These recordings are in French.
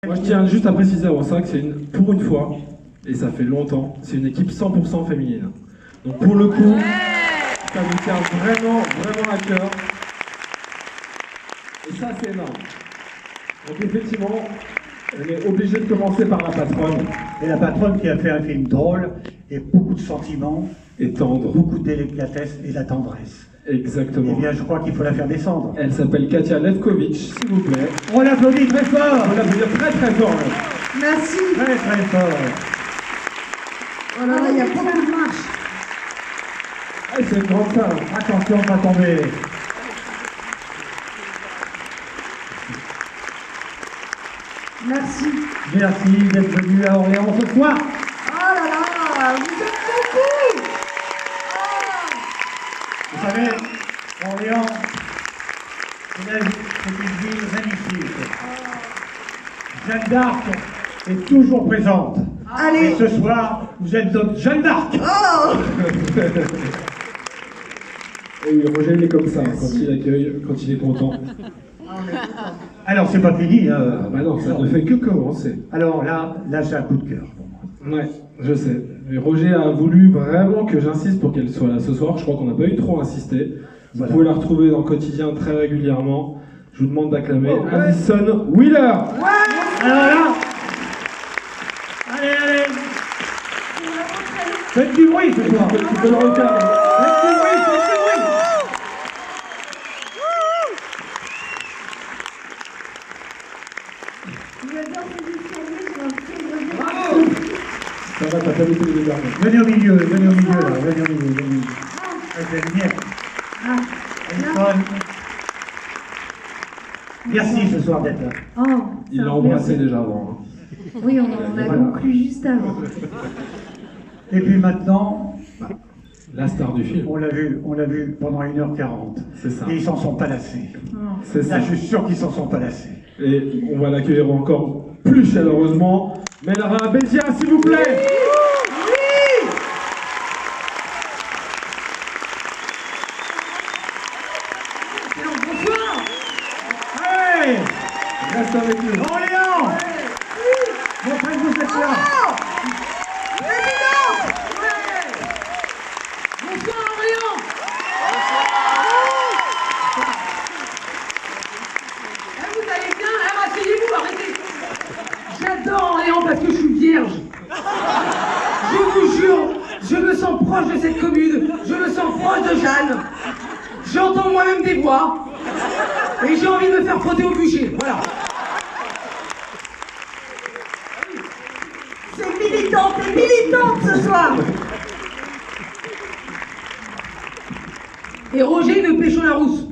Moi je tiens juste à préciser à Rossac, c'est pour une fois, et ça fait longtemps, c'est une équipe 100% féminine. Donc pour le coup, ça nous tient vraiment à cœur. Et ça c'est énorme. Donc effectivement, on est obligé de commencer par la patronne. Et la patronne qui a fait un film drôle, et beaucoup de sentiments, Et tendre. beaucoup de délicatesse et de la tendresse. Exactement. Eh bien, je crois qu'il faut la faire descendre. Elle s'appelle Katia Levkovitch, s'il vous plaît. On l'applaudit très fort. On l'applaudit très fort. Là. Merci. Très fort. Oh là là, il y a beaucoup de marche. Ah, c'est une grande salle. Attention, pas tomber. Merci. Merci d'être venu à Orléans ce soir. Oh là là, vous êtes beaucoup. Vous savez, Orléans, c'est une ville magnifique. Jeanne d'Arc est toujours présente. Allez. Et ce soir, vous êtes notre Jeanne d'Arc. Oh. Et oui, Roger il est comme ça, quand il accueille, quand il est content. Alors, c'est pas fini. Ah bah non, ça ne fait que commencer. Alors là, c'est un coup de cœur pour moi. Ouais, je sais. Mais Roger a voulu vraiment que j'insiste pour qu'elle soit là ce soir. Je crois qu'on n'a pas eu trop insisté. Vous Voilà. pouvez la retrouver dans le quotidien très régulièrement. Je vous demande d'acclamer Oh, ouais. Alison Wheeler. Alors là, allez, faites du bruit ce soir. Tu peux le regarder. Faites du bruit. J'adore ces discours, j'ai l'impression de Bravo. Ça va, t'as pas vu tous les deux derniers. Venez au milieu, là, venez au milieu. C'est bien. Alison. Merci ce soir d'être là. Oh, Il l'a embrassé déjà avant. Oui, on a conclu juste avant. Et puis maintenant, La star du film. on l'a vu pendant 1h40. C'est ça. Et ils s'en sont pas lassés. C'est ça. Là, je suis sûr qu'ils s'en sont pas lassés. Et on va l'accueillir encore plus chaleureusement. Melra Bédia, s'il vous plaît. Bonsoir. Allez, Reste avec nous. Orléans. Montrez-vous cette là. Bonsoir Orléans. Vous allez bien? Asseyez-vous, arrêtez. J'adore Orléans parce que je suis vierge. Je vous jure, je me sens proche de cette commune. Je me sens proche de Jeanne. J'entends moi-même des voix. Et j'ai envie de me faire frotter au bûcher. Voilà. C'est militante ce soir. Et Roger de Pécho la Rousse.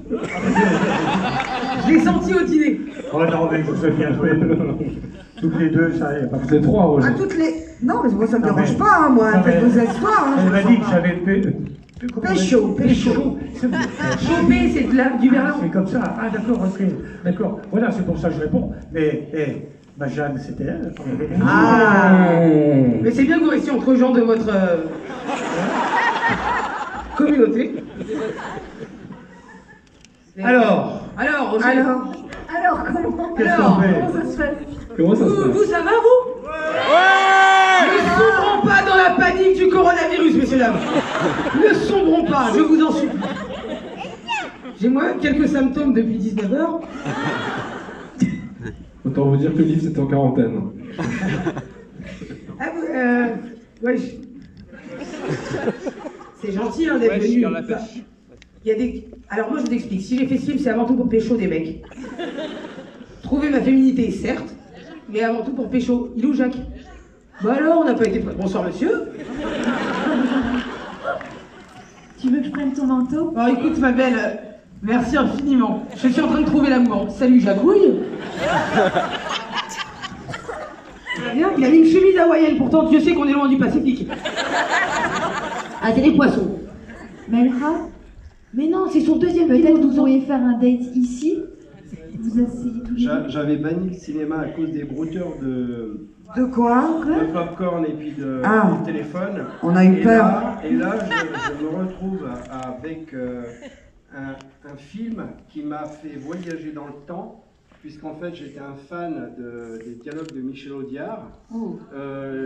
Je l'ai senti au dîner. Oh non, mais vous êtes bien joué. Toutes les deux, ça y a pas Vous êtes trois, Roger. À toutes les... Non, mais moi ça me Non, dérange mais- pas, hein, moi. non, mais- Faites vos histoires. Hein, Elle m'a dit que j'avais Pécho. Chopé, c'est du verlan. C'est comme ça. Ah d'accord, ok. D'accord. Voilà, c'est pour ça que je réponds. Mais, ma Jeanne, c'était elle. Ah. Mais c'est bien que vous restiez entre gens de votre communauté. Alors, Roger. Alors, comment qu'est-ce qu'on fait? ça se fait? Comment ça se passe? Vous, ça va, vous? Ne sombrons pas dans la panique du coronavirus, messieurs, dames. Ne sombrons pas, je vous en supplie. J'ai moi-même quelques symptômes depuis 19h. Autant vous dire que le livre c'était en quarantaine. Ah, ouais, c'est gentil hein, d'être venu. Il y a des... Alors moi je vous explique, si j'ai fait ce film, c'est avant tout pour pécho des mecs. Trouver ma féminité, certes, mais avant tout pour pécho. Il est où Jacques? Bah alors, on n'a pas été... Bonsoir monsieur. Tu veux que je prenne ton manteau? Alors écoute ma belle, merci infiniment. Je suis en train de trouver l'amour. Salut Jacouille. Bien, il a mis une chemise hawaïenne, pourtant Dieu sait qu'on est loin du Pacifique. Ah, c'est des poissons. Melra? Mais non, c'est son deuxième Peut-être vidéo, que vous 12 ans. pourriez faire un date ici? Vous asseyez tous les deux? J'avais banni le cinéma à cause des brouteurs de De quoi? popcorn et puis de téléphone. On a eu peur. Et là, je me retrouve avec un film qui m'a fait voyager dans le temps, puisqu'en fait j'étais un fan des dialogues de Michel Audiard.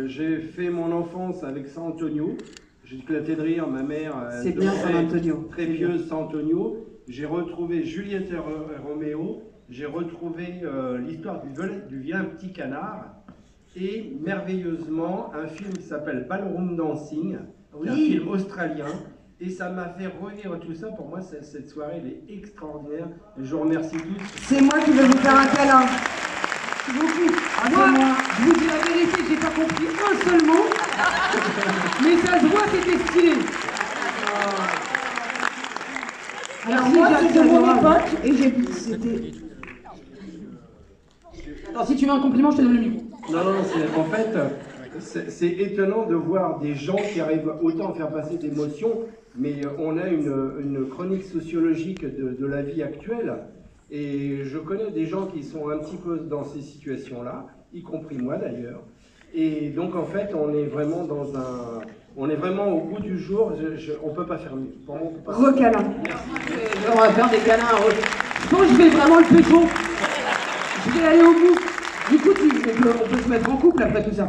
J'ai fait mon enfance avec San Antonio. J'ai éclaté de rire, ma mère très pieuse San Antonio. J'ai retrouvé Juliette et Roméo. J'ai retrouvé l'histoire du vilain petit canard. Et merveilleusement, un film qui s'appelle Ballroom Dancing, un film australien. Et ça m'a fait revivre tout ça. Pour moi, cette soirée, elle est extraordinaire. Et je vous remercie tous. C'est moi qui vais vous faire un câlin. Merci beaucoup. Moi, je vous dis la vérité, j'ai pas compris un seul mot. Mais ça se voit, c'était stylé. Alors moi, c'est de mon époque et c'était... Alors si tu veux un compliment, je te donne le micro. Non, en fait, c'est étonnant de voir des gens qui arrivent autant à faire passer d'émotions, mais on a une chronique sociologique de la vie actuelle, et je connais des gens qui sont un petit peu dans ces situations-là, y compris moi d'ailleurs, et donc en fait, on est vraiment on est vraiment au bout du jour, on peut pas faire mieux. Recâlin. On va faire des câlins. Je pense que je vais vraiment le pécho. Je vais aller au bout. Du coup, on peut se mettre en couple après tout ça.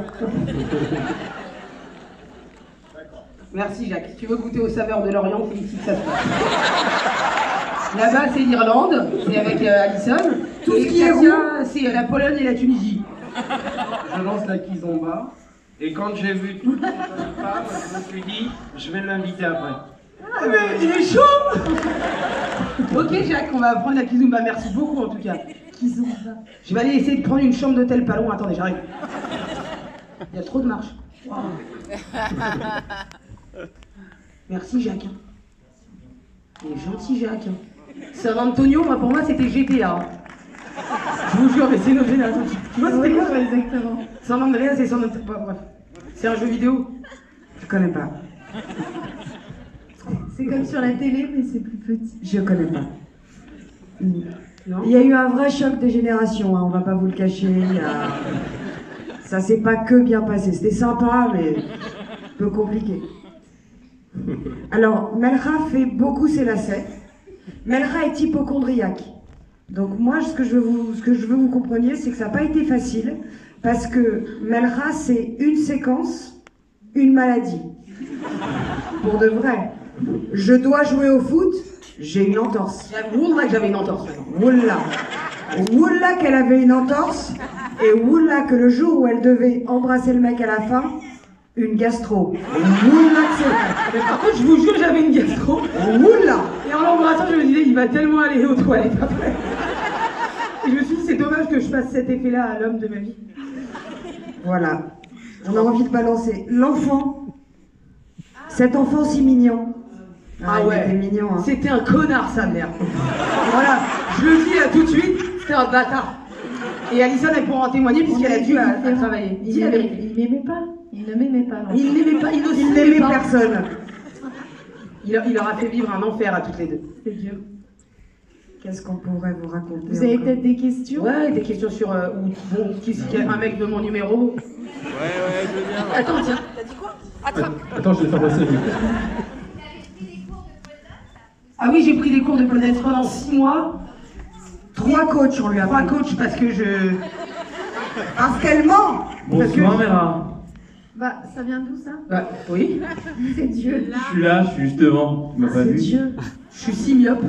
Merci Jacques. Si tu veux goûter aux saveurs de l'Orient, c'est ici que ça se passe. Là-bas, c'est l'Irlande, c'est avec Alison. Tout ce qui est Katia, c'est la Pologne et la Tunisie. Je lance la kizomba, et quand j'ai vu toutes les jeunes femmes, je me suis dit, je vais l'inviter après. Ah mais il est chaud. Ok Jacques, on va prendre la kizomba. Merci beaucoup en tout cas. Je vais aller essayer de prendre une chambre d'hôtel pas loin. Attendez, j'arrive. Il y a trop de marches. Wow. Merci Jacques. Il est gentil Jacques. San Antonio, moi pour moi c'était GTA. Je vous jure, mais c'est notre génération. Tu vois c'était quoi exactement? San Andreas et San Antonio. Bref. C'est un jeu vidéo. Je connais pas. C'est comme sur la télé, mais c'est plus petit. Je connais pas. Non. Il y a eu un vrai choc des générations, hein, on va pas vous le cacher. Ça s'est pas que bien passé. C'était sympa, mais un peu compliqué. Alors, Melra fait beaucoup ses lacets. Melra est hypocondriaque. Donc moi, ce que je veux vous compreniez, c'est que ça n'a pas été facile, parce que Melra, c'est une séquence, une maladie. Pour de vrai. Je dois jouer au foot, j'ai une entorse. Oula que j'avais une entorse. Oula. Oula qu'elle avait une entorse, et oula que le jour où elle devait embrasser le mec à la fin, une gastro. Oula que c'est vrai. Mais par contre, je vous jure, j'avais une gastro. Oula. Et en l'embrassant, je me disais, il va tellement aller aux toilettes après. Et je me suis dit, c'est dommage que je fasse cet effet-là à l'homme de ma vie. Voilà. On a envie de balancer. L'enfant. Cet enfant si mignon. Ah ouais, il était mignon, hein. C'était un connard, sa mère. Voilà, je le dis là tout de suite, c'était un bâtard. Et Alison, elle pourra en témoigner puisqu'elle a dû à travailler. Dis la vérité. Il m'aimait pas. Il ne m'aimait pas. Il n'aimait pas, il n'aimait personne. Il leur a fait vivre un enfer à toutes les deux. C'est dur. Qu'est-ce qu'on pourrait vous raconter? Vous avez peut-être des questions? Ouais, des questions sur un mec de mon numéro. Ouais, je veux bien. Attends, tiens. T'as dit quoi? Attends, je vais faire passer le micro. Ah oui, j'ai pris des cours de pole dance pendant 6 mois. 3 coachs, on lui a 3 pris. coachs parce que je... Parce qu'elle ment. Bonsoir, Vera. Bah, ça vient d'où ça? Bah, oui. C'est Dieu. Je suis là, je suis juste devant. Tu m'as pas C'est vu. Dieu. Je suis si myope.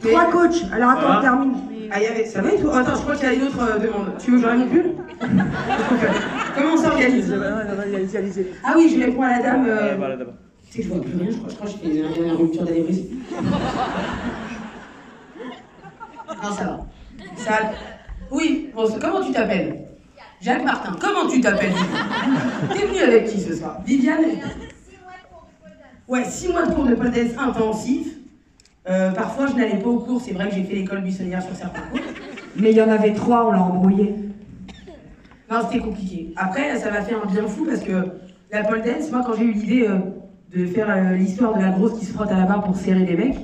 3 coachs. Alors attends, Ah. on termine. Ah, il y avait... Ça va et toi? Attends, je crois qu'il y a une autre demande. Tu veux que j'aurai mon pull? Comment on s'organise? Ah oui, je réponds à la dame. Voilà, d'abord. Tu sais que je vois plus rien, je crois que j'ai une rupture d'anévrisme. Non, ça va. Ça... Oui, bon, comment tu t'appelles? Jacques Martin. Comment tu t'appelles? T'es venu avec qui ce soir? Viviane? Ouais, 6 mois de cours de pole dance intensif. Parfois, je n'allais pas aux cours, c'est vrai que j'ai fait l'école buissonnière sur certains cours. Mais il y en avait 3, on l'a embrouillé. Non, c'était compliqué. Après, ça m'a fait un bien fou parce que la pole dance, moi, quand j'ai eu l'idée de faire l'histoire de la grosse qui se frotte à la barre pour serrer les mecs,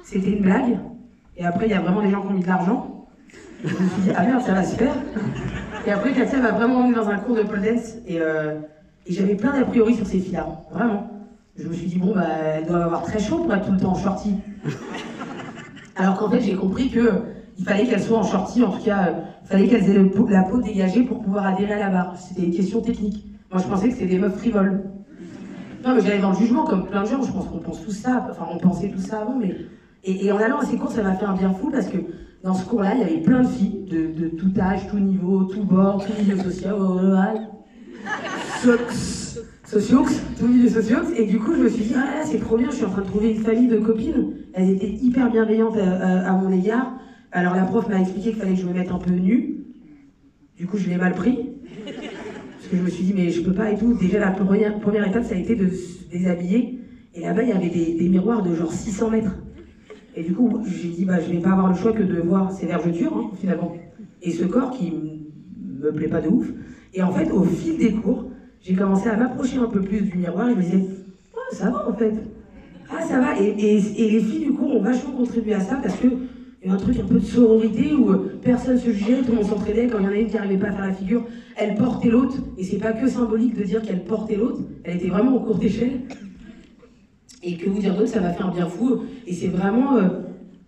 c'était une blague. Et après, il y a vraiment des gens qui ont mis de l'argent. Je me suis dit, ah merde, ça va se faire. Et après, Katia m'a vraiment emmené dans un cours de pole dance et j'avais plein d'a priori sur ces filles-là. Vraiment. Je me suis dit, bon, bah, elles doivent avoir très chaud pour être tout le temps en shorty. Alors qu'en fait, j'ai compris que il fallait qu'elles soient en shorty, en tout cas, il fallait qu'elles aient la peau dégagée pour pouvoir adhérer à la barre. C'était une question technique. Moi, je pensais que c'était des meufs frivoles. Non, mais j'allais dans le jugement, comme plein de gens, je pense qu'on pense tout ça, enfin, on pensait tout ça avant, mais... Et en allant à ces cours, ça m'a fait un bien fou, parce que dans ce cours-là, il y avait plein de filles, de tout âge, tout niveau, tout bord, tout milieu social, tout milieu sociaux, et du coup, je me suis dit, ah là, c'est trop bien, je suis en train de trouver une famille de copines. Elles étaient hyper bienveillantes à mon égard. Alors la prof m'a expliqué qu'il fallait que je me mette un peu nue. Du coup, je l'ai mal pris. Parce que je me suis dit, mais je peux pas et tout. Déjà, la première étape, ça a été de se déshabiller. Et là-bas, il y avait des miroirs de genre 600 mètres. Et du coup, j'ai dit, bah, je vais pas avoir le choix que de voir ces vergetures, hein, finalement. Et ce corps qui me plaît pas de ouf. Et en fait, au fil des cours, j'ai commencé à m'approcher un peu plus du miroir et je me disais, oh, ça va en fait. Ah, ça va. Et les filles du cours ont vachement contribué à ça parce que il y a un truc un peu de sororité où personne se jugeait, tout le monde s'entraidait. Quand il y en a une qui n'arrivait pas à faire la figure, elle portait l'autre. Et c'est pas que symbolique de dire qu'elle portait l'autre, elle était vraiment en courte échelle. Et que vous dire d'autre, ça m'a fait un bien fou. Et c'est vraiment...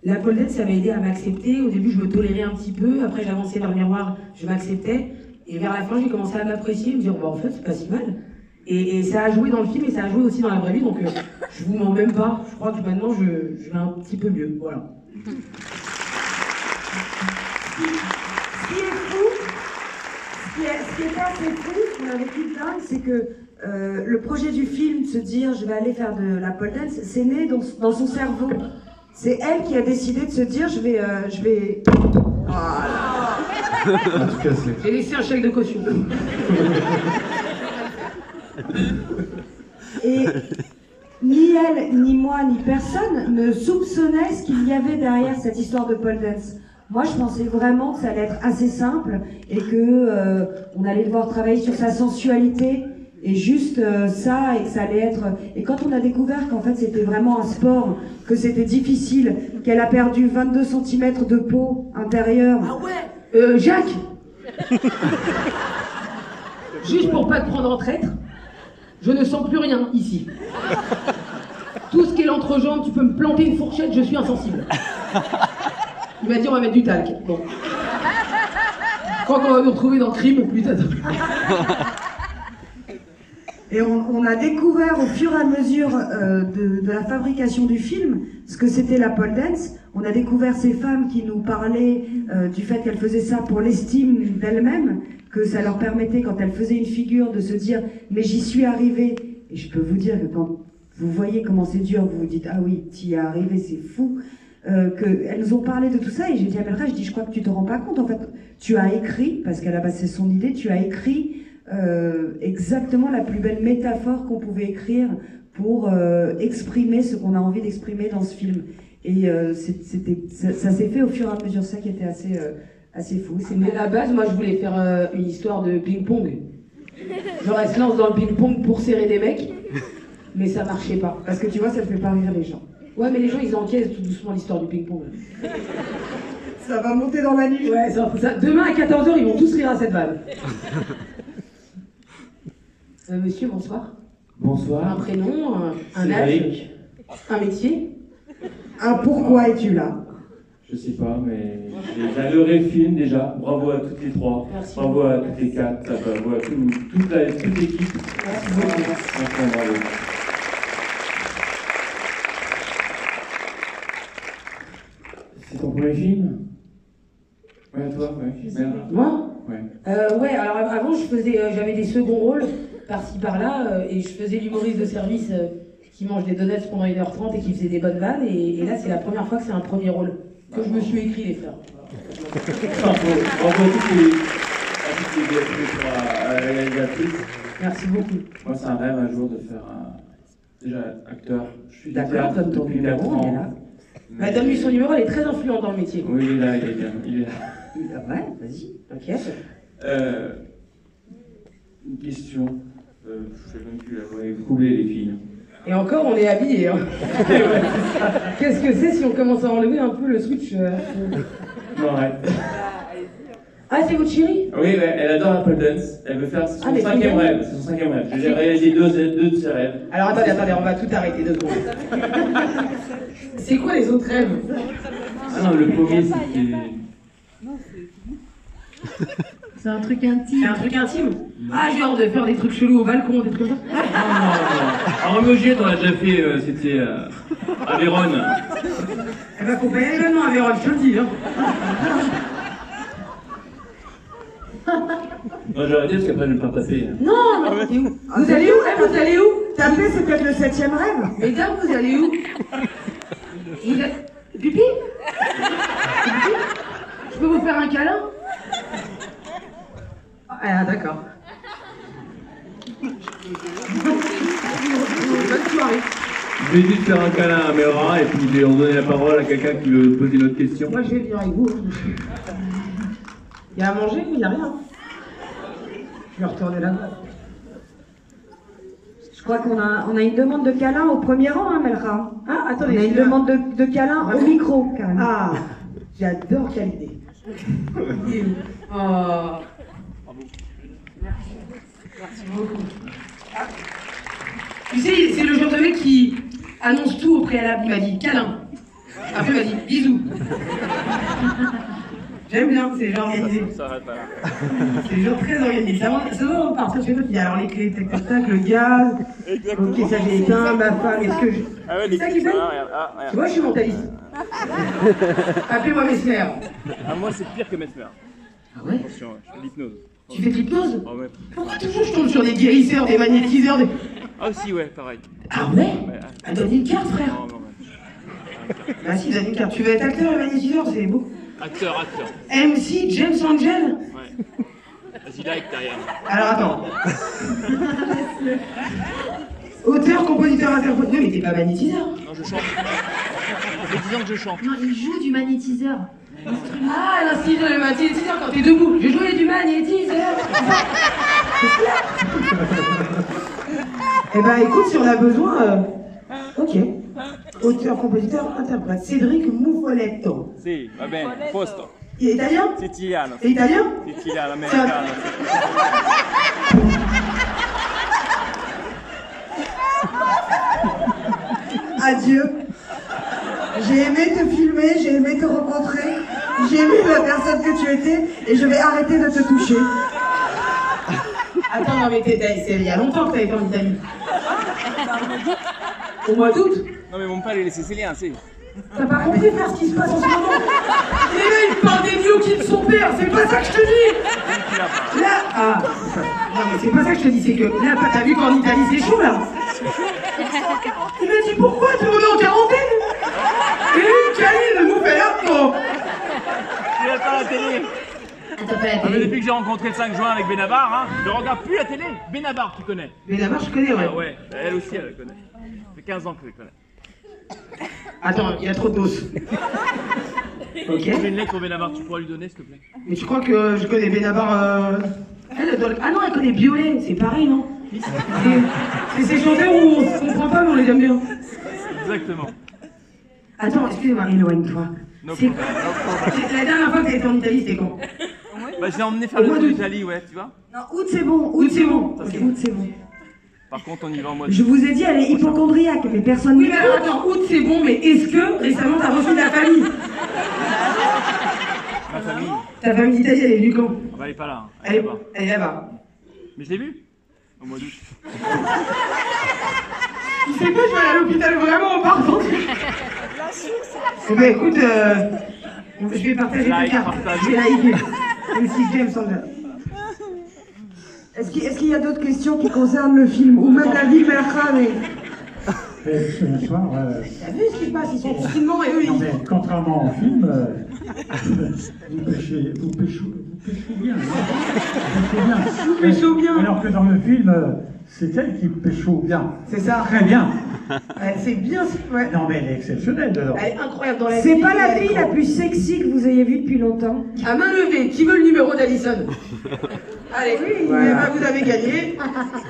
la pole dance, ça m'a aidé à m'accepter. Au début, je me tolérais un petit peu. Après, j'avançais vers le miroir, je m'acceptais. Et vers la fin, j'ai commencé à m'apprécier, me dire, bah, en fait, c'est pas si mal. Et ça a joué dans le film et ça a joué aussi dans la vraie vie. Donc, je vous mens même pas. Je crois que maintenant, je vais un petit peu mieux. Voilà. Ce qui est fou, ce qui était assez fou, ce qu'on a vécu de dingue, c'est que le projet du film, se dire je vais aller faire de la pole dance, c'est né dans son cerveau. C'est elle qui a décidé de se dire je vais... Voilà. En tout cas, J'ai laissé un chèque de caution. Et ni elle, ni moi, ni personne ne soupçonnait ce qu'il y avait derrière cette histoire de pole dance. Moi, je pensais vraiment que ça allait être assez simple et que on allait devoir travailler sur sa sensualité et juste ça, et que ça allait être... Et quand on a découvert qu'en fait c'était vraiment un sport, que c'était difficile, qu'elle a perdu 22 cm de peau intérieure... Ah ouais Jacques Juste pour pas te prendre en traître, je ne sens plus rien ici. Tout ce qui est l'entrejambe, tu peux me planter une fourchette, je suis insensible. Il m'a dit on va mettre du talc. Bon. Quand on va nous retrouver dans Crime, putain. Et on a découvert au fur et à mesure de la fabrication du film ce que c'était la pole dance. On a découvert ces femmes qui nous parlaient du fait qu'elles faisaient ça pour l'estime d'elles-mêmes, que ça leur permettait, quand elles faisaient une figure, de se dire « mais j'y suis arrivée ». Et je peux vous dire que quand vous voyez comment c'est dur, vous vous dites « ah oui, t'y es arrivé, c'est fou ». Qu'elles nous ont parlé de tout ça et j'ai dit à Melra, je dis je crois que tu te rends pas compte, en fait tu as écrit, parce qu'à la base c'est son idée, tu as écrit exactement la plus belle métaphore qu'on pouvait écrire pour exprimer ce qu'on a envie d'exprimer dans ce film. Et ça s'est fait au fur et à mesure, ça qui était assez fou. À la base, moi je voulais faire une histoire de ping-pong. Genre elle se lance dans le ping-pong pour serrer des mecs, mais ça marchait pas. Parce que tu vois, ça ne fait pas rire les gens. Ouais, mais les gens ils encaissent tout doucement l'histoire du ping-pong. Ça va monter dans la nuit. Ouais, ça, demain à 14h, ils vont tous rire à cette vanne. Monsieur, bonsoir. Bonsoir. Un prénom, un âge, un métier. Un pourquoi es-tu là? Je sais pas, mais j'ai adoré le film déjà. Bravo à toutes les trois. Merci. Bravo à toutes les quatre. Bravo à toute l'équipe. Merci beaucoup. Franchement, bravo. C'est ton premier film? Ouais, toi, ouais. Merde. Moi? Ouais. Ouais, alors avant j'avais des seconds rôles par-ci par-là et je faisais l'humoriste de service qui mange des donuts pendant 1h30 et qui faisait des bonnes vannes et là c'est la première fois que c'est un premier rôle que je me suis écrit, les frères. Bravo à la réalisatrice. Merci beaucoup. Moi c'est un rêve un jour de faire déjà acteur. Je suis d'accord, comme ton depuis 4 numéro, ans. Bah, donne-lui son numéro, elle est très influente dans le métier. Oui, il est là, il est bien. Il est là. Ouais, vas-y. Ok. Une question. Je sais même plus la voix. Vous coulez les filles. Et encore, on est habillés. Hein. Qu'est-ce que c'est si on commence à enlever un peu le switch Non, arrête. Ah, c'est votre chérie? Oui, elle adore la pole dance. Elle veut faire son 5e rêve. C'est son 5e rêve. J'ai réalisé deux de ses rêves. Alors attendez, on va tout arrêter 2 secondes. C'est quoi les autres rêves? Ah non, le premier c'était C'est un truc intime. C'est un truc intime? Ah, genre de faire des trucs chelous au balcon, des trucs comme ça? En Roméo et Juliette, on l'a déjà fait, c'était à Vérone. Eh ben, faut pas y aller maintenant à Vérone, je te le dis, hein. Non, j'ai arrêté parce qu'après je vais me faire taper. Non, non. Vous allez où? Eh, vous allez où? Taper, c'est peut-être le 7e rêve. Mesdames, vous allez où? Vous êtes... Pipi? Pipi? Je peux vous faire un câlin? Ah, d'accord. Bonne soirée. Je vais juste faire un câlin à Melra et puis je vais en donner la parole à quelqu'un qui veut poser une autre question. Moi, je vais venir avec vous. Il y a à manger ou il n'y a rien? Je vais retourner là-bas. Je crois qu'on a une demande de câlin au premier rang, hein, Melra. Ah, attendez. On a une demande de câlin au micro, quand même. Ah, j'adore quelle idée. Oh. Merci beaucoup. Ah. Tu sais, c'est le genre de mec qui annonce tout au préalable. Il m'a dit câlin. Après, il m'a dit bisous. J'aime bien, c'est genre organisé. C'est genre très organisé. Ça va partir chez toi, tu dis alors les clés, tac tac tac, le gaz. Exactement. Ok, ça j'ai éteint, ma femme, est-ce que je. Ah ouais, c'est ça qui fait? Tu vois, je suis mentaliste. Appelez-moi Mesmer. Ah, moi c'est pire que Mesmer. Ah ouais? Attention, je fais de l'hypnose. Tu fais de l'hypnose? Ah ouais. Pourquoi toujours je tombe sur des guérisseurs, des magnétiseurs, des... Ah aussi, ouais, pareil. Ah ouais? Ah, donne une carte, frère. Non, non, ouais. Bah si, donne une carte. Tu veux être acteur et magnétiseur, c'est beau. Acteur. MC, James Angel? Ouais. Vas-y, like derrière. Alors attends. Auteur, compositeur, interprète. Non mais t'es pas magnétiseur. Non, je chante. Ça fait 10 ans que je chante. Non, il joue du magnétiseur. Ah, l'instrument, le magnétiseur quand t'es debout. Je jouais du magnétiseur. Eh ben écoute, si on a besoin... Ok. Auteur, compositeur, interprète. Cédric Muffoletto. Sì, va bene, posto. Il est italien? Siciliano. C'est italien? Siciliano, americano. Adieu. J'ai aimé te filmer, j'ai aimé te rencontrer, j'ai aimé la personne que tu étais et je vais arrêter de te toucher. Attends, non mais c'est il y a longtemps que t'as été en Italie. Au mois d'août? Non mais mon père il est sicilien, si. T'as pas compris faire ce qui se passe en ce moment? Les gars, il parle des gnocchis de son père, c'est pas ça que je te dis! Là, ah, non mais c'est pas ça que je te dis, c'est que là, t'as vu qu'en Italie c'est chaud là? Il m'a dit pourquoi tout le monde est en quarantaine? Et lui, Khalil, nous fait là, bon. Tu regardes pas la télé. T'as pas la Ah, mais télé? depuis que j'ai rencontré le 5 juin avec Benabar, hein, je regarde plus la télé. Benabar, tu connais? Mais d'abord, je connais, ouais. Ah ouais, elle aussi elle connaît. Ça fait 15 ans que je la connais. Attends, il y a trop de doses. Ok. J'ai une lettre au Benabar, tu pourras lui donner s'il te plaît? Mais tu crois que je connais Benabar elle doit... Ah non, elle connaît Biolay, c'est pareil, non? C'est ces chanteurs où on se comprend pas, mais on les aime bien. Exactement. Attends, excusez-moi, éloigne-toi. No C'est problem. la dernière fois que t'as été en Italie, c'était quand? Bah je l'ai emmené faire le tour d'Italie, ouais, tu vois? Non, août c'est bon, août c'est bon. Août c'est bon. Par contre on y va en mois de... Je vous ai dit, elle est hypochondriaque, mais personne Oui, n'y mais alors attends, août c'est bon, mais est-ce que récemment t'as reçu de la famille? Ma famille. Ta famille d'Italie, elle est venue quand? Ah bah elle est pas là, hein. Elle est là-bas. Elle est là-bas. Mais je l'ai vue au mois d'août. Tu sais quoi, je vais aller à l'hôpital vraiment en partant. Eh ben écoute, je vais partager ta Like, carte. partage. Je vais liker. MC James Angel. Est-ce qu'il y a d'autres questions qui concernent le film ou même la vie de Melra, mais... Ce soir, T'as vu ce qui se passe? Ils sont confinement et eux, non, ils... mais contrairement au film, vous péchez bien. Vous pécho bien. Alors que dans le film, c'est elle qui pécho bien. C'est ça. Très bien. C'est bien, ouais. Non, mais elle est exceptionnelle dedans. Elle est incroyable dans la vie. C'est pas la elle est fille la grande. plus sexy que vous ayez vue depuis longtemps. À main levée, qui veut le numéro d'Alison? Allez, Voilà. eh ben, vous avez gagné.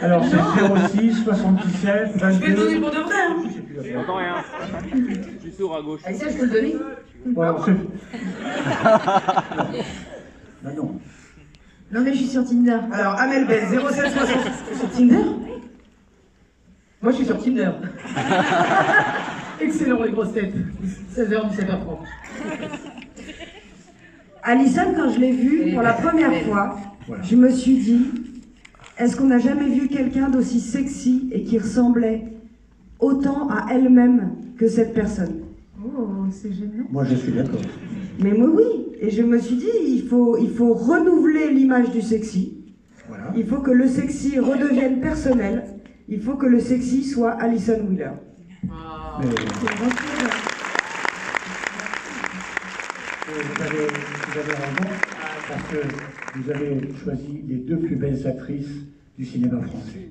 Alors c'est 06, 77, Je vais le donner 22. pour de vrai, hein. J'entends rien. Je suis sourd à gauche. Alison, je peux le donner? Voilà, bah non. Non, mais je suis sur Tinder. Alors, Amel Bell, 0760. Sur Tinder? Moi, je suis sur Tinder. Excellent, les grosses têtes. 16h, 17h30. Alison, quand je l'ai vue pour la première fois, je me suis dit, est-ce qu'on n'a jamais vu quelqu'un d'aussi sexy et qui ressemblait autant à elle-même que cette personne? Oh, c'est gênant. Moi, je suis d'accord. Mais moi, oui. Et je me suis dit, il faut renouveler l'image du sexy. Voilà. Il faut que le sexy redevienne personnel. Il faut que le sexy soit Alison Wheeler. Mais, vous avez raison, parce que vous avez choisi les deux plus belles actrices du cinéma français.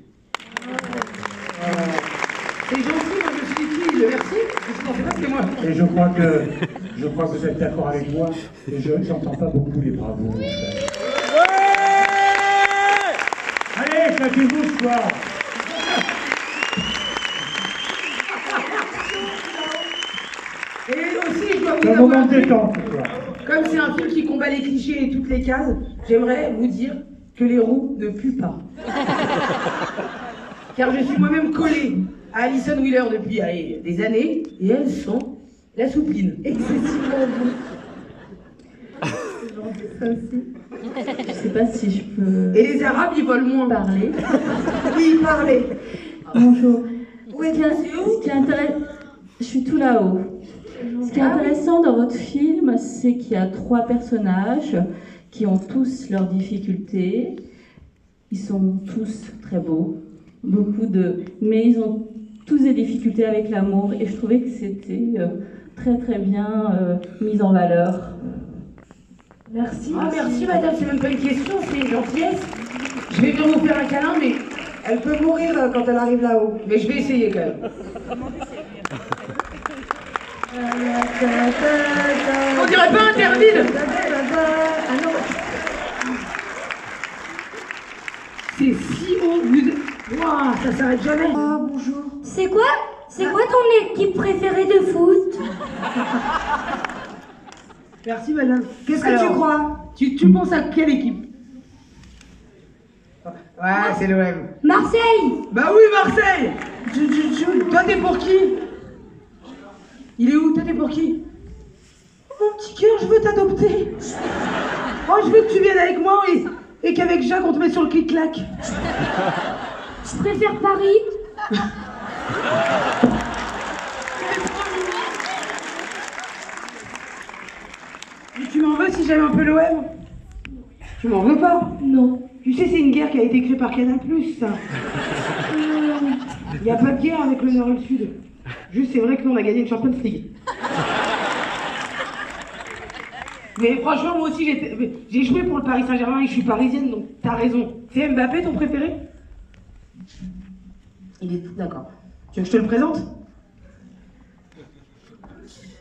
C'est gentil, moi je suis qui? Merci. Je pensais pas que c'était moi. Et je crois que vous êtes d'accord avec moi, et je n'entends pas beaucoup les bravos. En fait. Allez, claquez-vous ce soir. Et aussi, je dois vous C'est un avouer moment un de truc. détente ce soir. Comme c'est un film qui combat les clichés et toutes les cases, j'aimerais vous dire que les roues ne puent pas. Car je suis moi-même collée à Alison Wheeler depuis des années, et elles sont la soupline. Excessivement bon. Ça aussi. Je sais pas si je peux Et les Arabes, ils volent moins. parler. Oui, parlez. Bonjour. Oui, Ce qui est intéressant, je suis tout là-haut. Ce qui est intéressant dans votre film, c'est qu'il y a 3 personnages qui ont tous leurs difficultés. Ils sont tous très beaux, mais ils ont tous des difficultés avec l'amour. Et je trouvais que c'était très très bien mis en valeur. Merci. Ah, merci madame, c'est même pas une question, c'est une gentillesse. Je vais venir vous faire un câlin, mais Elle peut mourir quand elle arrive là-haut. je vais essayer quand même. On dirait pas Interville. Ah non. C'est si haut. Waouh, ça s'arrête jamais. Ah, bonjour. C'est quoi ton équipe préférée de foot? Merci madame. Qu'est-ce que Alors, tu crois? Tu penses à quelle équipe? Ouais, c'est l'OM. Marseille! Bah oui, Marseille. Toi t'es pour qui? Il est où? Toi t'es pour qui? Mon petit cœur, je veux t'adopter. Oh, je veux que tu viennes avec moi et qu'avec Jacques on te met sur le clic-clac. Je préfère Paris. Mais tu m'en veux si j'aime un peu l'OM? Tu m'en veux pas? Non. Tu sais, c'est une guerre qui a été créée par Canal+, ça. Il n'y a pas de guerre avec le Nord et le Sud. Juste, c'est vrai que nous, on a gagné une Champions League. Mais franchement, moi aussi, j'ai joué pour le Paris Saint-Germain et je suis parisienne, donc t'as raison. C'est Mbappé ton préféré? Il est tout d'accord. Tu veux que je te le présente?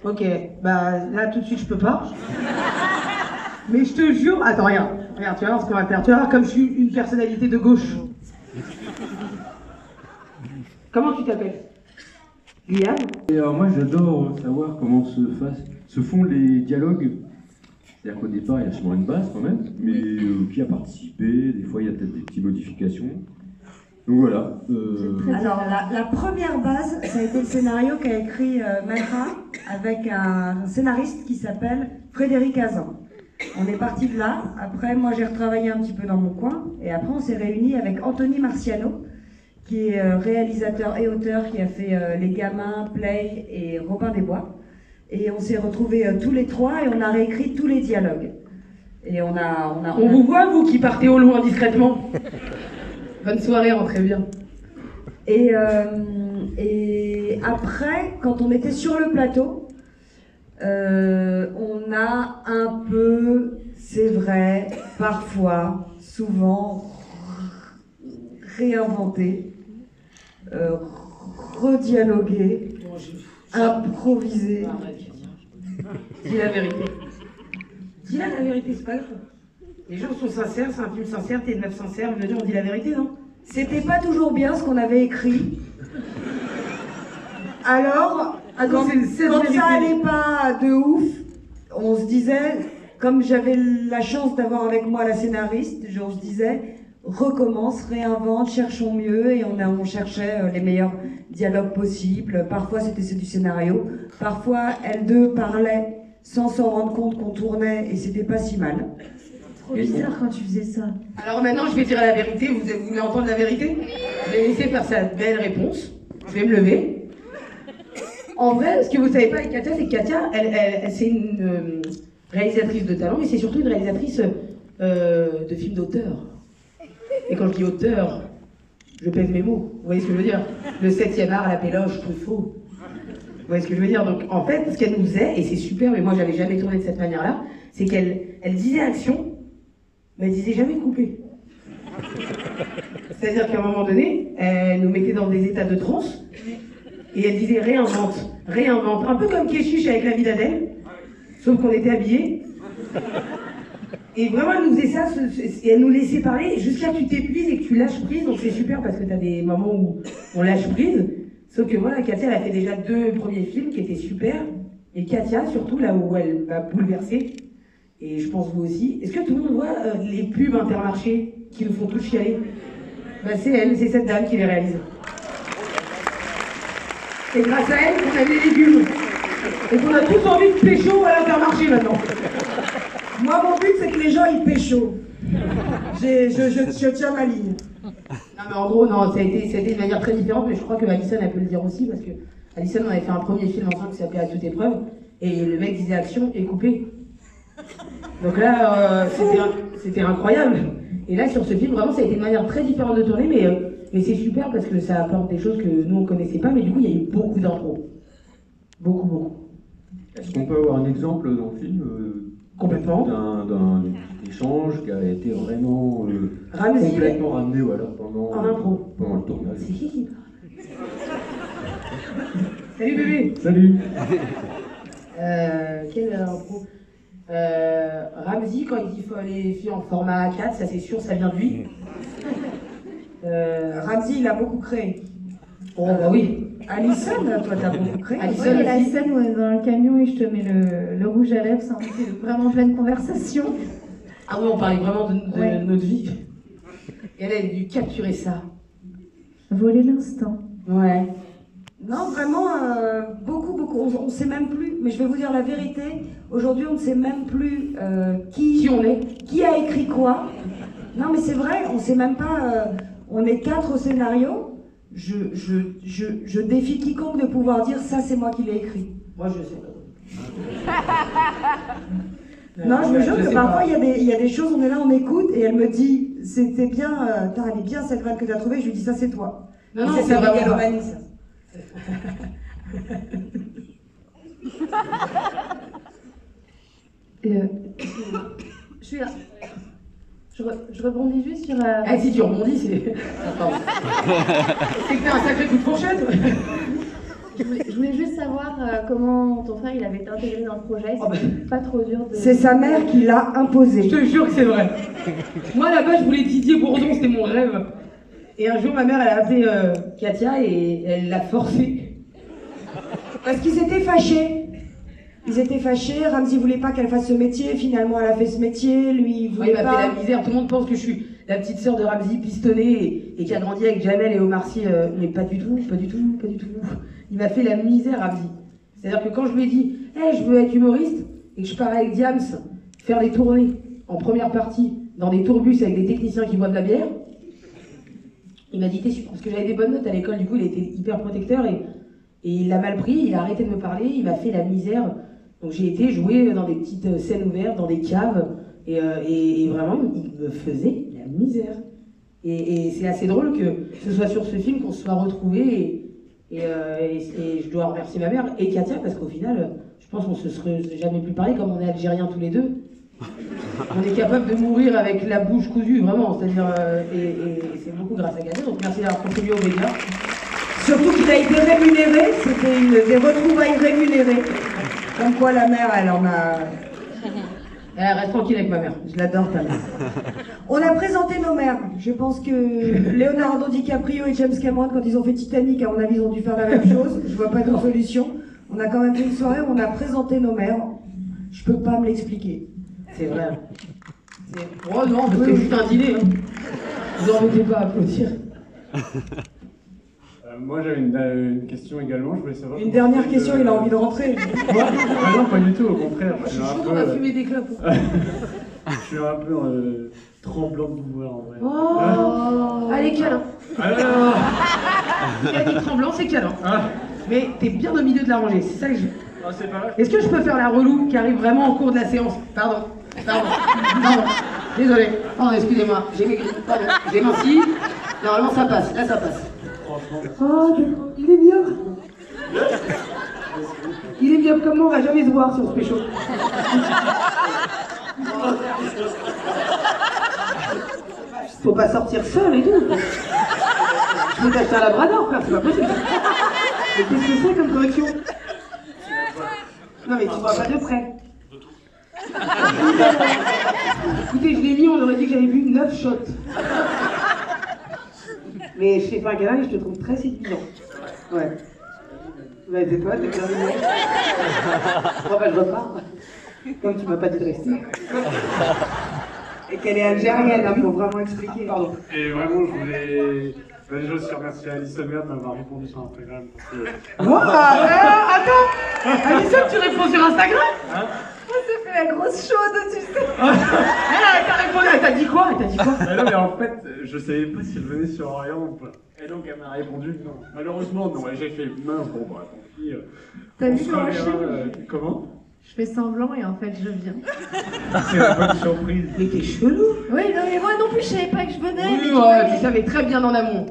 Ok, bah là tout de suite je peux pas. Mais je te jure, attends, regarde, tu vas voir ce qu'on va faire. Tu vas voir comme je suis une personnalité de gauche. Comment tu t'appelles? Liam? Et alors moi j'adore savoir comment se font les dialogues. C'est-à-dire qu'au départ il y a sûrement une base quand même, mais qui a participé, des fois il y a peut-être des petites modifications. Donc voilà. Alors, la première base, ça a été le scénario qu'a écrit Melra avec un scénariste qui s'appelle Frédéric Hazan. On est parti de là. Après, moi, j'ai retravaillé un petit peu dans mon coin. Et après, on s'est réunis avec Anthony Marciano, qui est réalisateur et auteur, qui a fait Les Gamins, Play et Robin des Bois. Et on s'est retrouvés tous les 3 et on a réécrit tous les dialogues. Et on vous voit, vous qui partez au loin discrètement. Bonne soirée, rentrez bien. Et après, quand on était sur le plateau, on a un peu, c'est vrai, parfois, souvent, réinventé, redialogué, improvisé. Dis la vérité. Dis la vérité, c'est pas grave. Les gens sont sincères, c'est un film sincère, t'es une meuf sincère, je veux dire, on dit la vérité, non? C'était pas toujours bien ce qu'on avait écrit. Alors, quand ça allait pas de ouf, on se disait, comme j'avais la chance d'avoir avec moi la scénariste, on se disait, recommence, réinvente, cherchons mieux, et on cherchait les meilleurs dialogues possibles. Parfois c'était du scénario, parfois elles deux parlaient sans s'en rendre compte qu'on tournait et c'était pas si mal. Trop bizarre quand tu faisais ça. Alors maintenant, je vais dire la vérité. Vous voulez entendre la vérité? Je vais laisser faire sa belle réponse. Je vais me lever. En vrai, ce que vous savez pas avec Katia, c'est que Katia, c'est une réalisatrice de talent, mais c'est surtout une réalisatrice de films d'auteur. Et quand je dis auteur, je pèse mes mots. Vous voyez ce que je veux dire? Le 7e art, la péloche, Truffaut. Vous voyez ce que je veux dire? Donc en fait, ce qu'elle nous faisait, et c'est super, mais moi j'avais jamais tourné de cette manière-là, c'est qu'elle disait action, mais elle disait jamais couper. C'est-à-dire qu'à un moment donné, elle nous mettait dans des états de transe, et elle disait réinvente, réinvente. Un peu comme Keshish avec la vie d'Adèle, sauf qu'on était habillés. Et vraiment, elle nous faisait ça, et elle nous laissait parler jusqu'à que tu t'épuises et que tu lâches prise. Donc c'est super parce que tu as des moments où on lâche prise. Sauf que voilà, Katia, elle a fait déjà 2 premiers films qui étaient super. Et Katia, surtout là où elle m'a bouleversée, et je pense vous aussi. Est-ce que tout le monde voit les pubs Intermarché qui nous font tous chialer? Bah, c'est elle, c'est cette dame qui les réalise. C'est grâce à elle qu'on a des légumes. Et qu'on a tous envie de pécho à l'Intermarché maintenant. Moi, mon but, c'est que les gens, ils pécho. Je tiens ma ligne. Non, mais en gros, non, ça a été de manière très différente, mais je crois que Alison, elle peut le dire aussi, parce que Alison, on avait fait un premier film ensemble qui s'appelait À toute épreuve, et le mec disait action et coupé. Donc là, c'était incroyable. Et là, sur ce film, vraiment, ça a été une manière très différente de tourner, mais c'est super parce que ça apporte des choses que nous, on connaissait pas, mais du coup, il y a eu beaucoup d'impro. Beaucoup, beaucoup. Est-ce qu'on peut avoir un exemple dans le film complètement d'un échange qui a été vraiment complètement ramené voilà, pendant le tournage? C'est qui qui Salut bébé. Salut. Quelle impro Ramsey, quand il dit qu'il faut les filles en format A4, ça c'est sûr, ça vient de lui. Ramsey, il a beaucoup créé. Oh bah oui. Alison, toi t'as beaucoup créé. Alison, il y a la scène où on est dans le camion et je te mets le rouge à lèvres, ça en fait vraiment pleine conversation. Ah oui, on parlait vraiment de notre vie. Et elle a dû capturer ça. Voler l'instant. Ouais. Non, vraiment, beaucoup. On ne sait même plus, mais je vais vous dire la vérité, aujourd'hui on ne sait même plus qui on est, qui a écrit quoi. Non mais c'est vrai, on ne sait même pas, on est 4 au scénario, je défie quiconque de pouvoir dire ça c'est moi qui l'ai écrit. Moi je sais. Non, je me jure que parfois il y a des choses, on est là, on écoute et elle me dit c'était bien, elle est bien cette vanne que tu as trouvée, je lui dis ça c'est toi. Non, c'est la mégalomanie ça. Je rebondis juste sur... Ah si tu rebondis, c'est... C'est que t'as un sacré coup de fourchette. Je voulais juste savoir comment ton frère il avait été intégré dans le projet, c'est pas trop dur de... C'est sa mère qui l'a imposé. Je te jure que c'est vrai. Moi là-bas je voulais Didier Bourdon, c'était mon rêve. Et un jour ma mère elle a appelé Katia et elle l'a forcé. Parce qu'ils étaient fâchés. Ils étaient fâchés, Ramsey voulait pas qu'elle fasse ce métier, finalement elle a fait ce métier, lui il voulait pas. Il m'a fait la misère, tout le monde pense que je suis la petite sœur de Ramsey pistonnée et qui a grandi avec Jamel et Omar Sy, mais pas du tout. Il m'a fait la misère Ramsey. C'est-à-dire que quand je lui ai dit hey, je veux être humoriste et que je pars avec Diams faire des tournées en première partie dans des tourbus avec des techniciens qui boivent de la bière, il m'a dit t'es sûr, parce que j'avais des bonnes notes à l'école, du coup il était hyper protecteur et il l'a mal pris, il a arrêté de me parler, il m'a fait la misère. Donc j'ai été jouer dans des petites scènes ouvertes, dans des caves, et vraiment, il me faisait la misère. Et c'est assez drôle que ce soit sur ce film qu'on se soit retrouvés, et je dois remercier ma mère et Katia, parce qu'au final, je pense qu'on se serait jamais plus parlé, comme on est algériens tous les deux. On est capable de mourir avec la bouche cousue, vraiment, c'est-à-dire, et c'est beaucoup grâce à Katia, donc merci d'avoir contribué au média. Surtout qu'il a été rémunéré, c'était des retrouvailles rémunérées. Comme quoi la mère, elle en a... Elle reste tranquille avec ma mère. Je l'adore ta mère. On a présenté nos mères. Je pense que Leonardo DiCaprio et James Cameron, quand ils ont fait Titanic, à mon avis, ils ont dû faire la même chose. Je vois pas d'autre solution. On a quand même fait une soirée où on a présenté nos mères. Je peux pas me l'expliquer. C'est vrai. Oh non, c'était juste un dîner. Hein. Vous en mettez pas à applaudir. Moi j'avais une question également, je voulais savoir... Une dernière question, il a envie de rentrer. Non, pas du tout, au contraire. Je suis chaud, on va fumer des clopes. Je suis un peu tremblant de vous voir en vrai. Oh. Allez, câlin. Il a dit tremblant, c'est câlin. Mais t'es bien au milieu de la rangée, c'est ça que je... C'est pas vrai. Est-ce que je peux faire la relou qui arrive vraiment au cours de la séance? Pardon. Désolé. Oh, excusez-moi, j'ai maigri. Pardon, j'ai menti. Normalement, ça passe. Là, ça passe. Oh, il est bien. Il est bien comme moi, on va jamais se voir si on se fait chaud. Faut pas sortir seul et tout. Je peux t'acheter un labrador, frère, c'est pas possible. Mais qu'est-ce que c'est comme correction? Non mais tu vois pas de près. Écoutez, je l'ai mis, on aurait dit que j'avais bu 9 shots. Mais je fais pas un câlin et je te trouve très séduisant. Ouais. Bah c'est quoi, t'es terminé? Bon bah je repars. Comme tu m'as pas dit de rester. Et qu'elle est algérienne, hein, faut vraiment expliquer. Pardon. Et vraiment, je voulais... déjà aussi remercier Alison Mère de m'avoir répondu sur Instagram. Parce que... Attends Alison, tu réponds sur Instagram? Hein? On s'est fait la grosse chaude, tu sais. Elle t'a répondu, elle t'a dit quoi? Non mais en fait, je savais pas si elle venait sur Orient ou pas. Et donc elle m'a répondu non. Malheureusement non, et j'ai fait mince, bon bah tant pis. T'as vu on se comment reverra, comment? Je fais semblant et en fait je viens. C'est la bonne surprise. Mais t'es chelou. Oui, non mais moi non plus je savais pas que je venais. Oui, mais tu savais très bien en amont.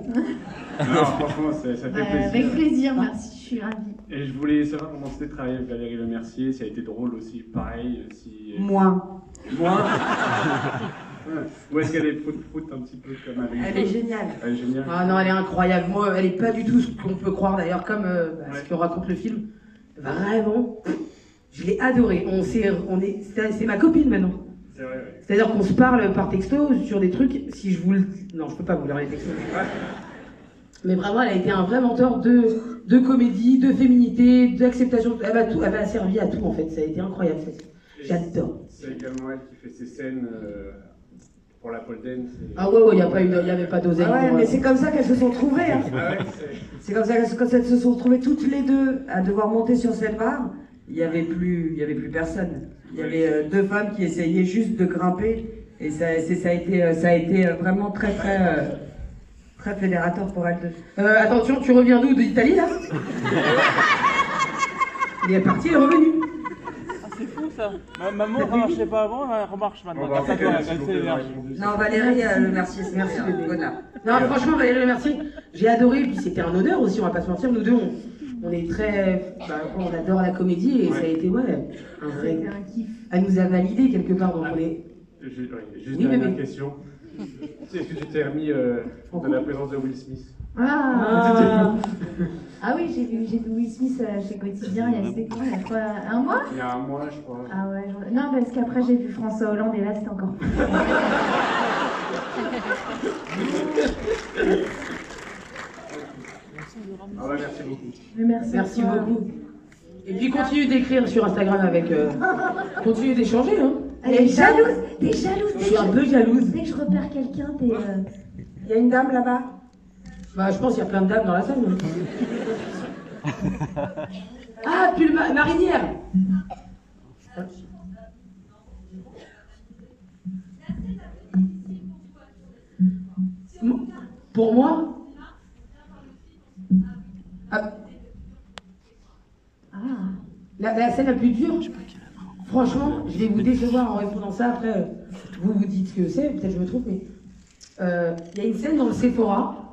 Non, franchement, ça fait plaisir. Avec plaisir, merci, je suis ravie. Et je voulais savoir comment c'était de travailler avec Valérie Lemercier, si ça a été drôle aussi, pareil, si... Moins. Moins. Ou est-ce qu'elle est prout-prout un petit peu comme avec... Elle est géniale. Elle est géniale. Ah non, elle est incroyable. Moi, elle est pas du tout ce qu'on peut croire d'ailleurs, comme ce que raconte le film. Vraiment, je l'ai adorée. C'est ma copine maintenant. C'est vrai, ouais. C'est-à-dire qu'on se parle par texto sur des trucs. Si je vous le... Non, je peux pas vous lire les textos. Mais vraiment, elle a été un vrai mentor de comédie, de féminité, d'acceptation. Elle m'a servi à tout en fait. Ça a été incroyable. J'adore. C'est également elle qui fait ses scènes pour la pole dance. Ah ouais, il n'y avait pas d'oseille. Ah ouais, mais c'est comme ça qu'elles se sont trouvées. Hein. Ah ouais, c'est comme ça qu'elles se sont retrouvées toutes les deux à devoir monter sur cette barre. Il y avait plus personne. Il y avait deux femmes qui essayaient juste de grimper. Et ça a été vraiment très fédérateur pour elles deux. Attention, tu reviens d'où? D'Italie là? Il est parti, il est revenu. C'est fou ça. Maman, ça marchait pas avant, elle remarche maintenant. Non, Valérie Lemercier, merci bébé. Non, franchement, Valérie Lemercier, j'ai adoré. Puis c'était un honneur aussi, on va pas se mentir. Nous deux, on est très. On adore la comédie et ça a été un vrai kiff. Elle nous a validé quelque part, donc on est. Juste une dernière question. Est-ce que tu t'es remis de la présence de Will Smith? Ah oui, j'ai vu Will Smith chez Quotidien il y a quoi, un mois? Il y a un mois, je crois. Ah ouais, non, parce qu'après j'ai vu François Hollande et là c'était encore plus. Ah ouais, merci beaucoup. Merci beaucoup. Et puis continue d'écrire sur Instagram avec. Continue d'échanger, hein. Elle est jalouse, t'es jalouse. Je suis un peu jalouse. Dès que je repère quelqu'un, t'es. Il y a une dame là-bas. Bah, je pense qu'il y a plein de dames dans la salle. Ah, pull marinière. Pour moi. La scène la plus dure. Franchement, je vais vous décevoir en répondant ça. Après, vous dites ce que c'est. Peut-être je me trompe, mais il y a une scène dans le Sephora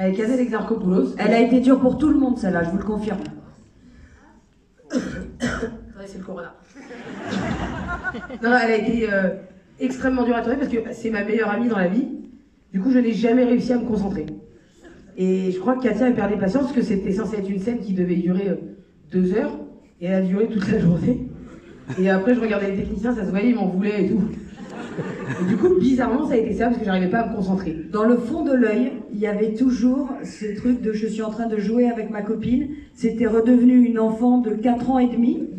avec Adèle Exarchopoulos. Elle a été dure pour tout le monde, celle-là, je vous le confirme. C'est le corona. Non, elle a été extrêmement dure à tourner parce que c'est ma meilleure amie dans la vie. Du coup, je n'ai jamais réussi à me concentrer. Et je crois que Katia a perdu patience parce que c'était censé être une scène qui devait durer 2 heures. Et elle a duré toute la journée. Et après, je regardais les techniciens, ça se voyait, ils m'en voulaient et tout. Et du coup, bizarrement, ça a été ça parce que j'arrivais pas à me concentrer. Dans le fond de l'œil, il y avait toujours ce truc de je suis en train de jouer avec ma copine. C'était redevenu une enfant de 4 ans et demi.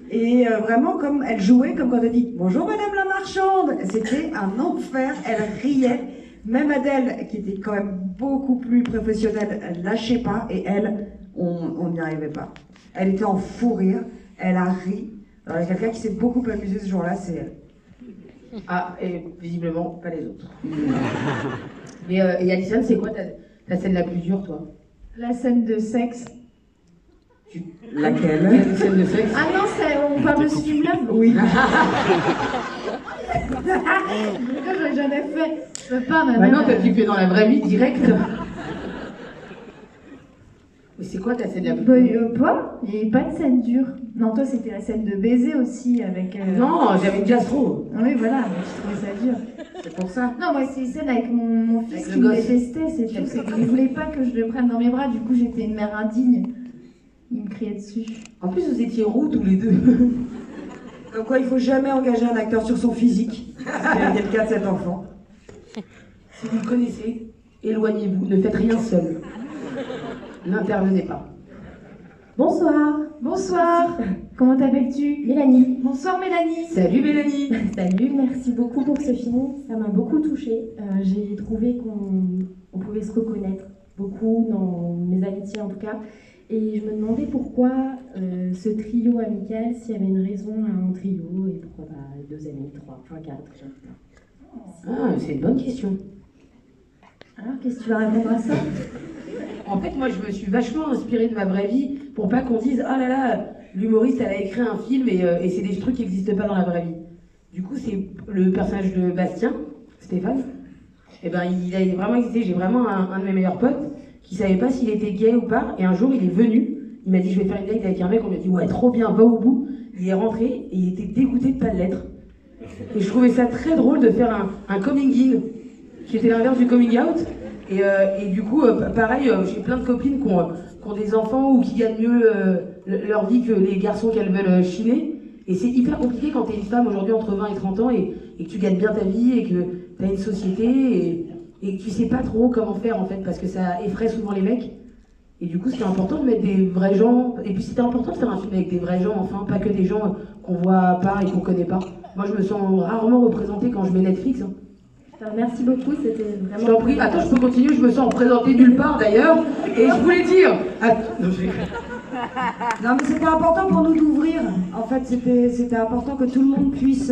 Et vraiment, comme elle jouait, comme quand elle dit « Bonjour Madame la Marchande !» C'était un enfer, elle riait. Même Adèle, qui était quand même beaucoup plus professionnelle, elle lâchait pas, et elle, on n'y arrivait pas. Elle était en fou rire, elle a ri. Alors il y a quelqu'un qui s'est beaucoup amusé ce jour-là, c'est elle. Ah, et visiblement, pas les autres. Mais et Alison, c'est quoi ta scène la plus dure, toi? La scène de sexe. Laquelle? La scène de sexe? Ah non, on parle de Slim Love? Oui. J'aurais jamais fait. Je peux pas, ma Maintenant, t'as flippé dans la vraie vie, direct. Mais c'est quoi ta scène la plus dure? Pas. Il n'y avait pas de scène dure. Non, toi, c'était la scène de baiser aussi avec... Non, j'avais une gastro. Oui, voilà, mais je trouvais ça dur. C'est pour ça. Non, moi, c'est une scène avec mon fils Avec qui le me gosse. détestait, c'est tout. C'est qu'il ne voulait pas que je le prenne dans mes bras, du coup, j'étais une mère indigne. Il me criait dessus. En plus, vous étiez roux tous les deux. Comme quoi, il faut jamais engager un acteur sur son physique. C'est le cas de cet enfant. Si vous le connaissez, éloignez-vous, ne faites rien seul. N'intervenez pas. Bonsoir. Bonsoir. Comment t'appelles-tu? Mélanie. Bonsoir Mélanie. Salut Mélanie. Salut, merci beaucoup pour ce film. Ça m'a beaucoup touchée. J'ai trouvé qu'on pouvait se reconnaître beaucoup dans mes amitiés en tout cas. Et je me demandais pourquoi ce trio amical, s'il y avait une raison à un trio et pourquoi pas 2 amis, 3, enfin 4. Ah, c'est une bonne question. Alors, qu'est-ce que tu vas répondre à ça? En fait, moi, je me suis vachement inspirée de ma vraie vie pour pas qu'on dise « Ah là là, l'humoriste, elle a écrit un film et c'est des trucs qui n'existent pas dans la vraie vie. » Du coup, c'est le personnage de Bastien, Stéphane. Et ben, il a vraiment existé. J'ai vraiment un de mes meilleurs potes qui savait pas s'il était gay ou pas. Et un jour, il est venu. Il m'a dit « Je vais faire une date avec un mec. » On lui a dit « Ouais, trop bien, va au bout. » Il est rentré et il était dégoûté de pas l'être. Et je trouvais ça très drôle de faire un coming in qui était l'inverse du coming out. Et du coup, pareil, j'ai plein de copines qui ont des enfants ou qui gagnent mieux leur vie que les garçons qu'elles veulent chiner. Et c'est hyper compliqué quand t'es une femme aujourd'hui entre 20 et 30 ans et que tu gagnes bien ta vie et que t'as une société et que tu sais pas trop comment faire en fait parce que ça effraie souvent les mecs. Et du coup, c'était important de mettre des vrais gens. Et puis c'était important de faire un film avec des vrais gens, enfin, pas que des gens qu'on voit pas et qu'on connaît pas. Moi, je me sens rarement représentée quand je mets Netflix. Hein. Merci beaucoup, c'était vraiment... Je t'en prie, attends, je peux continuer, je me sens représentée nulle part d'ailleurs, et je voulais dire... Non, mais c'était important pour nous d'ouvrir. En fait, c'était important que tout le monde puisse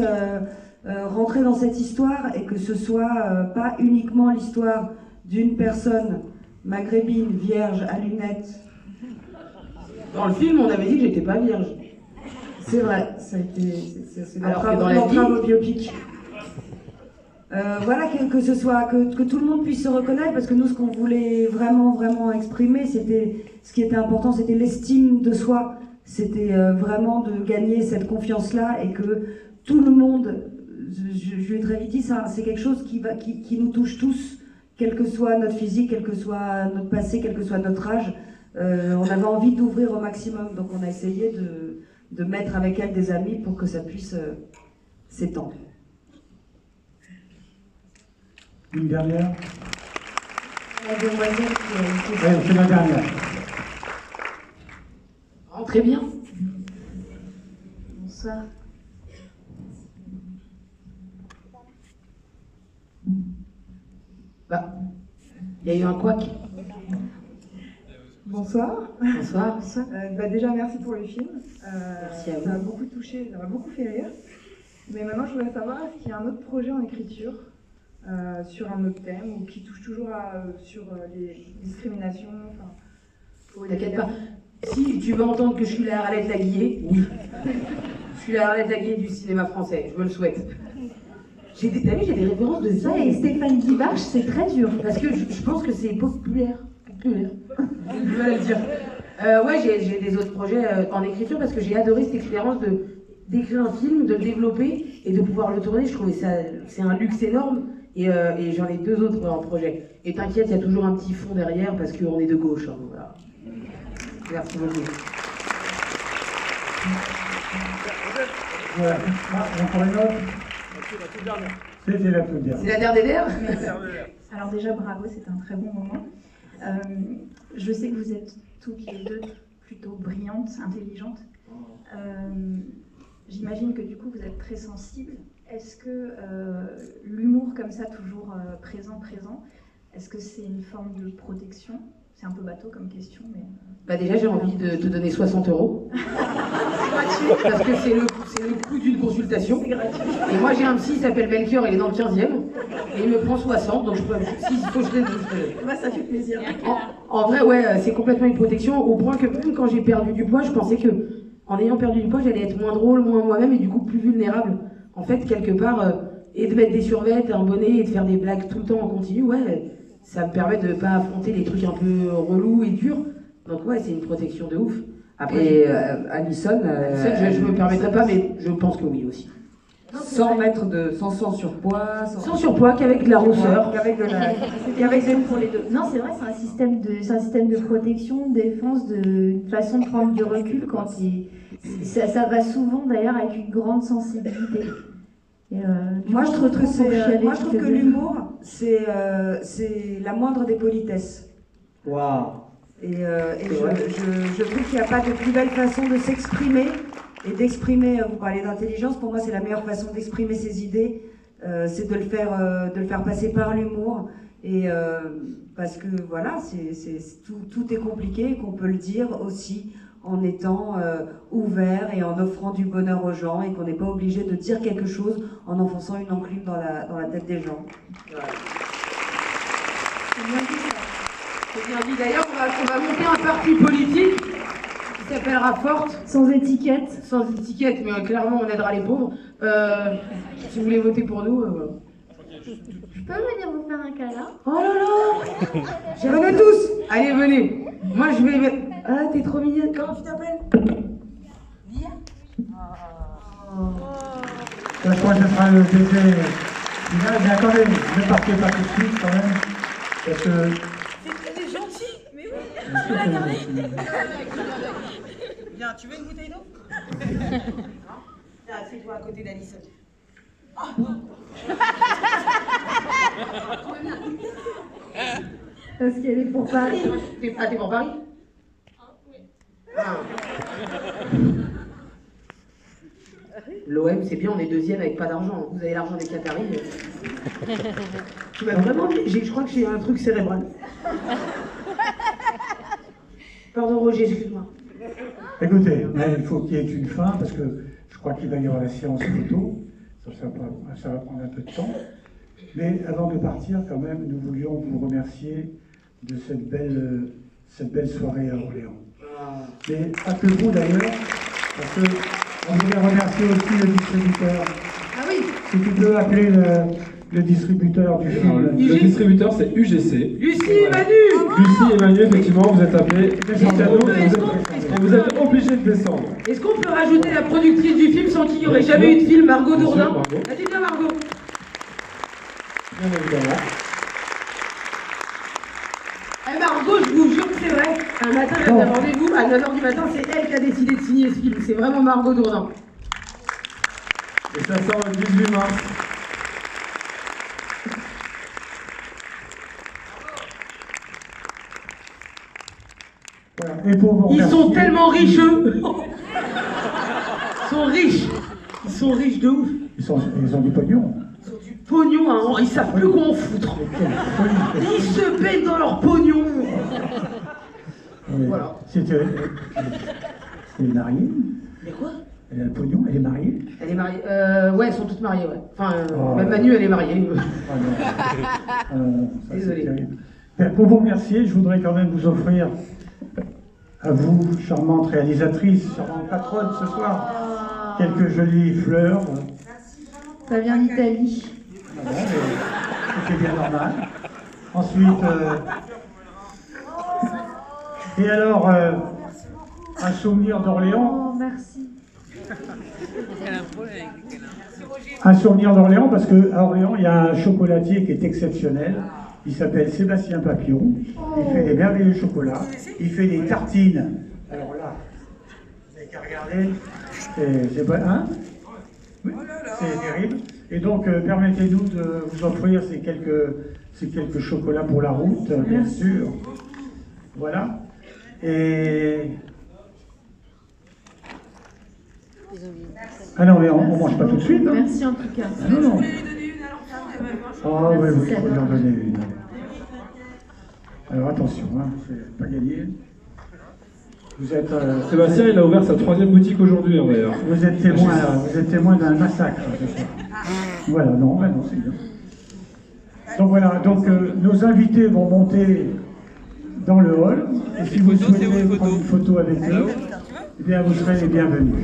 rentrer dans cette histoire et que ce soit pas uniquement l'histoire d'une personne maghrébine, vierge, à lunettes. Dans le film, on avait dit que j'étais pas vierge. C'est vrai, c'est notre travaux biopic. Voilà, que ce soit, que tout le monde puisse se reconnaître, parce que nous, ce qu'on voulait vraiment exprimer, c'était, ce qui était important, c'était l'estime de soi. C'était vraiment de gagner cette confiance-là et que tout le monde, je lui ai très vite dit, ça, c'est quelque chose qui nous touche tous, quel que soit notre physique, quel que soit notre passé, quel que soit notre âge. On avait envie d'ouvrir au maximum, donc on a essayé de mettre avec elle des amis pour que ça puisse s'étendre. Une dernière? La demoiselle qui Oui, c'est la dernière. Rentrez bien. Bonsoir. Bah, il y a eu un couac. Bonsoir. Bonsoir. Déjà, merci pour le film. Merci à vous. Ça m'a beaucoup touché, ça m'a beaucoup fait rire. Mais maintenant, je voudrais savoir, est-ce qu'il y a un autre projet en écriture sur un autre thème ou qui touche toujours sur les discriminations, T'inquiète pas. Si tu veux entendre que je suis la Arlette Laguillet, oui. Je suis la Arlette Laguillet du cinéma français, je me le souhaite. T'as vu, j'ai des références de ça. Et Stéphane Guivarch, c'est très dur. Parce que je pense que c'est populaire. J'ai du mal à le dire. Ouais, j'ai des autres projets en écriture parce que j'ai adoré cette expérience d'écrire un film, de le développer et de pouvoir le tourner. Je trouvais ça, c'est un luxe énorme. Et j'en ai 2 autres en projet. Et t'inquiète, il y a toujours un petit fond derrière parce qu'on est de gauche. Hein, voilà. Merci beaucoup. Voilà. Encore une autre? C'était la toute dernière. C'est la dernière? Alors déjà, bravo, c'est un très bon moment. Je sais que vous êtes toutes les deux plutôt brillantes, intelligentes. J'imagine que du coup, vous êtes très sensibles. Est-ce que l'humour comme ça, toujours présent. Est-ce que c'est une forme de protection? C'est un peu bateau comme question, mais... Bah déjà, j'ai envie de te donner 60 €. Parce que c'est le coût d'une consultation. C'est gratuit. Et moi, j'ai un psy, il s'appelle Melchior, il est dans le 15e. Et il me prend 60, donc je peux... S'il faut que je l'aide, je l'aide. Bah, ça fait plaisir. En vrai, ouais, c'est complètement une protection, au point que même quand j'ai perdu du poids, je pensais que en ayant perdu du poids, j'allais être moins drôle, moins moi-même, et du coup plus vulnérable. En fait, quelque part, et de mettre des survêtements, un bonnet, et de faire des blagues tout le temps en continu, ouais... Ça me permet de ne pas affronter les trucs un peu relous et durs. Donc ouais, c'est une protection de ouf. Après, et Alison, je me permettrais pas, mais je pense que oui aussi. Sans surpoids. Sans surpoids, qu'avec de la rousseur. Pour les deux. Non, c'est vrai, c'est un système de protection, de défense, une façon de prendre du recul quand ça va souvent d'ailleurs avec une grande sensibilité. Moi, je trouve que l'humour, c'est la moindre des politesses. Waouh. Et je trouve qu'il n'y a pas de plus belle façon de s'exprimer et d'exprimer. Vous parlez d'intelligence, pour moi, c'est la meilleure façon d'exprimer ses idées, c'est de le faire passer par l'humour. Et parce que voilà, tout est compliqué et qu'on peut le dire aussi en étant ouvert et en offrant du bonheur aux gens et qu'on n'est pas obligé de dire quelque chose en enfonçant une enclume dans la tête des gens. Voilà. C'est bien dit ça. C'est bien dit. D'ailleurs, on va monter un parti politique qui s'appellera Forte. Sans étiquette. Sans étiquette, mais clairement on aidera les pauvres. Si vous voulez voter pour nous, Je peux venir vous faire un câlin? Oh là là! Venez tous! Allez, venez! Moi je vais... Ah, t'es trop mignonne, comment tu t'appelles? Je crois que ce sera le baiser final, mais attendez, ne partez pas tout de suite quand même, parce que... Elle est gentille, mais oui! Viens, tu veux une bouteille d'eau? Assieds-toi à côté d'Alison. Parce qu'elle est pour Paris. T'es pour Paris? Ah. L'OM, c'est bien, on est deuxième avec pas d'argent. Vous avez l'argent des Qataris. Tu m'as vraiment dit, je crois que j'ai un truc cérébral. Pardon Roger, excuse-moi. Écoutez, mais il faut qu'il y ait une fin, parce que je crois qu'il va y avoir la séance photo. Ça va prendre un peu de temps. Mais avant de partir, quand même, nous voulions vous remercier de cette belle soirée à Orléans. Mais pas que vous d'ailleurs, parce qu'on voulait remercier aussi le distributeur. Ah oui. Si tu peux appeler le distributeur du film. Le distributeur, c'est UGC. Lucie et Manu. Lucie et Manu, effectivement, vous êtes appelés. Et vous êtes obligés de descendre. Est-ce qu'on peut rajouter la productrice du film sans qu'il n'y aurait jamais eu de film, Margot Dourdin? Vas-y, viens Margot. Bien évidemment. Eh Margot, je vous jure que c'est vrai. Un matin, elle avait rendez-vous à 9h du matin, c'est elle qui a décidé de signer ce film. C'est vraiment Margot Dourdin. Et ça sort le 18 mars. Voilà. Et pour vous Ils sont remercier- tellement riches, eux. Ils sont riches. Ils sont riches de ouf. Ils ont du pognon. Pognon, hein. Ils savent plus quoi en foutre. Ils se baignent dans leur pognon. Voilà. Elle est mariée. Mais quoi? Elle a le pognon, elle est mariée. Elle est mariée. Ouais, elles sont toutes mariées, ouais. Enfin, Oh. même Manu, elle est mariée. Ah non, ça, c'est Désolé. terrible. Pour vous remercier, je voudrais quand même vous offrir à vous, charmante réalisatrice, charmante patronne ce soir, quelques jolies fleurs. Ça vient d'Italie. Ah bon, mais c'était bien normal. Ensuite, et alors, un souvenir d'Orléans. Oh, merci. Un souvenir d'Orléans, parce qu'à Orléans, il y a un chocolatier qui est exceptionnel. Il s'appelle Sébastien Papillon. Il fait des merveilleux chocolats. Il fait des tartines. Alors là, vous n'avez qu'à regarder. C'est bon, hein? Oui, c'est terrible. Et donc, permettez-nous de vous offrir ces quelques chocolats pour la route, bien sûr. Voilà. Et... Ah non, mais on ne mange pas tout de suite. Hein. Merci en tout cas. Non, non. Ah oui, oui, il faut lui en donner une. Alors attention, hein, c'est pas gagné. Vous êtes, Sébastien, il a ouvert sa 3e boutique aujourd'hui, hein, d'ailleurs. Vous êtes témoin d'un massacre, c'est ça. Voilà, non, ben non, c'est bien. Donc voilà, donc nos invités vont monter dans le hall. Et si vous souhaitez prendre une photo avec eux, eh bien vous serez les bienvenus.